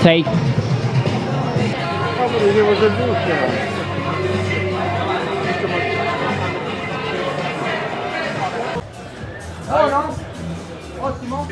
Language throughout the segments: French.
Take. Oh no? Ottimo.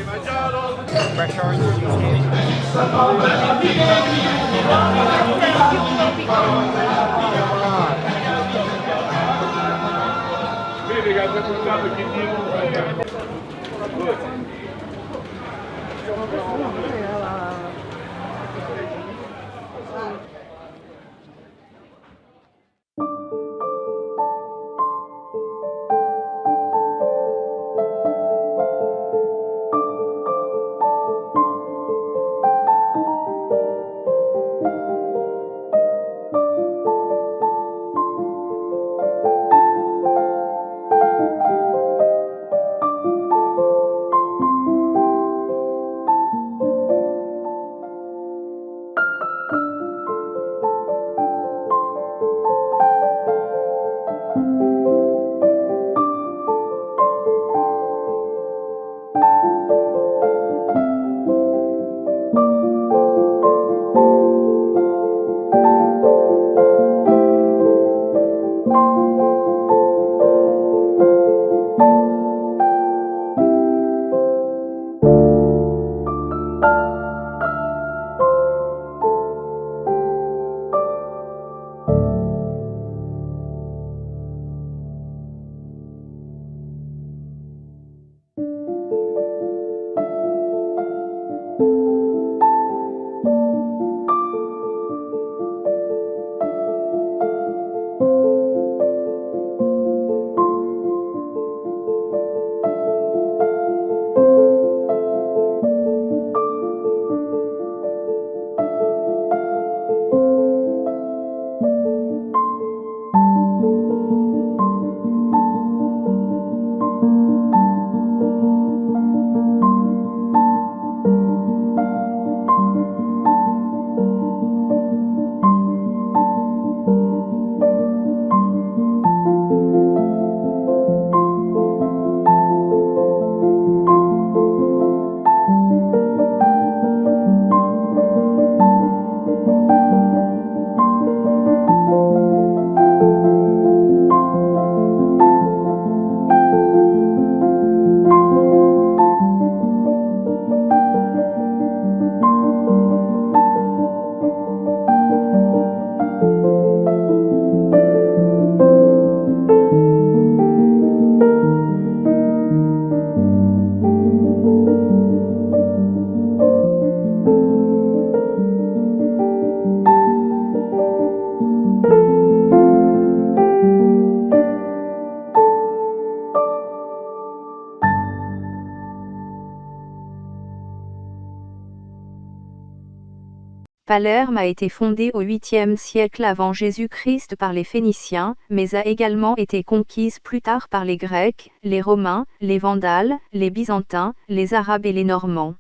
Palerme a été fondée au 8e siècle avant Jésus-Christ par les Phéniciens, mais a également été conquise plus tard par les Grecs, les Romains, les Vandales, les Byzantins, les Arabes et les Normands.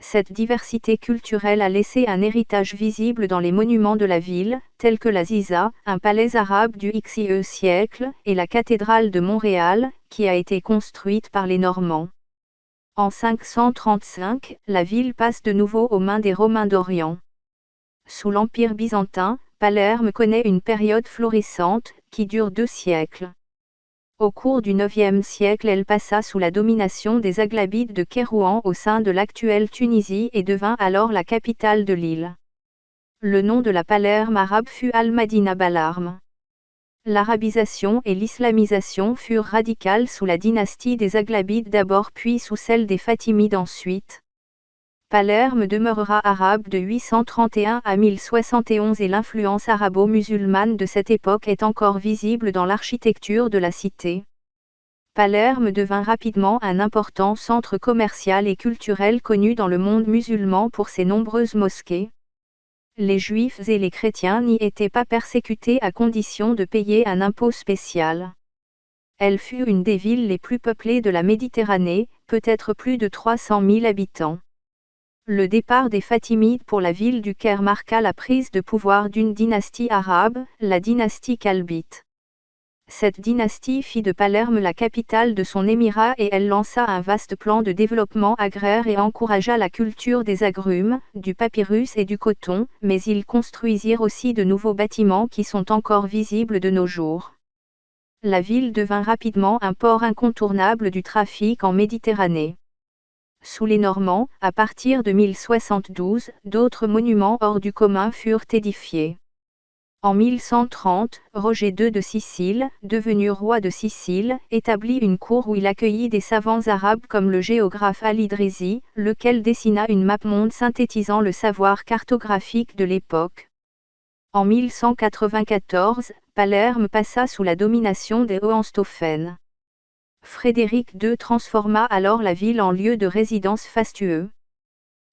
Cette diversité culturelle a laissé un héritage visible dans les monuments de la ville, tels que la Ziza, un palais arabe du Xe siècle, et la cathédrale de Montréal, qui a été construite par les Normands. En 535, la ville passe de nouveau aux mains des Romains d'Orient. Sous l'Empire byzantin, Palerme connaît une période florissante, qui dure 2 siècles. Au cours du IXe siècle, elle passa sous la domination des Aghlabides de Kérouan au sein de l'actuelle Tunisie et devint alors la capitale de l'île. Le nom de la Palerme arabe fut Al-Madina Balarm. L'arabisation et l'islamisation furent radicales sous la dynastie des Aghlabides d'abord puis sous celle des Fatimides ensuite. Palerme demeurera arabe de 831 à 1071 et l'influence arabo-musulmane de cette époque est encore visible dans l'architecture de la cité. Palerme devint rapidement un important centre commercial et culturel connu dans le monde musulman pour ses nombreuses mosquées. les Juifs et les chrétiens n'y étaient pas persécutés à condition de payer un impôt spécial. Elle fut une des villes les plus peuplées de la Méditerranée, peut-être plus de 300 000 habitants. Le départ des Fatimides pour la ville du Caire marqua la prise de pouvoir d'une dynastie arabe, la dynastie Kalbite. Cette dynastie fit de Palerme la capitale de son émirat et elle lança un vaste plan de développement agraire et encouragea la culture des agrumes, du papyrus et du coton, mais ils construisirent aussi de nouveaux bâtiments qui sont encore visibles de nos jours. La ville devint rapidement un port incontournable du trafic en Méditerranée. Sous les Normands, à partir de 1072, d'autres monuments hors du commun furent édifiés. En 1130, Roger II de Sicile, devenu roi de Sicile, établit une cour où il accueillit des savants arabes comme le géographe Al-Idrisi, lequel dessina une map-monde synthétisant le savoir cartographique de l'époque. En 1194, Palerme passa sous la domination des Hohenstaufen. Frédéric II transforma alors la ville en lieu de résidence fastueux.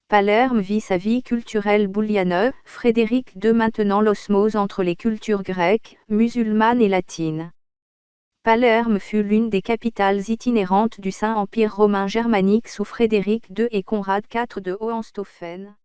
Palerme vit sa vie culturelle bouillonneuse, Frédéric II maintenant l'osmose entre les cultures grecques, musulmanes et latines. Palerme fut l'une des capitales itinérantes du Saint-Empire romain germanique sous Frédéric II et Conrad IV de Hohenstaufen.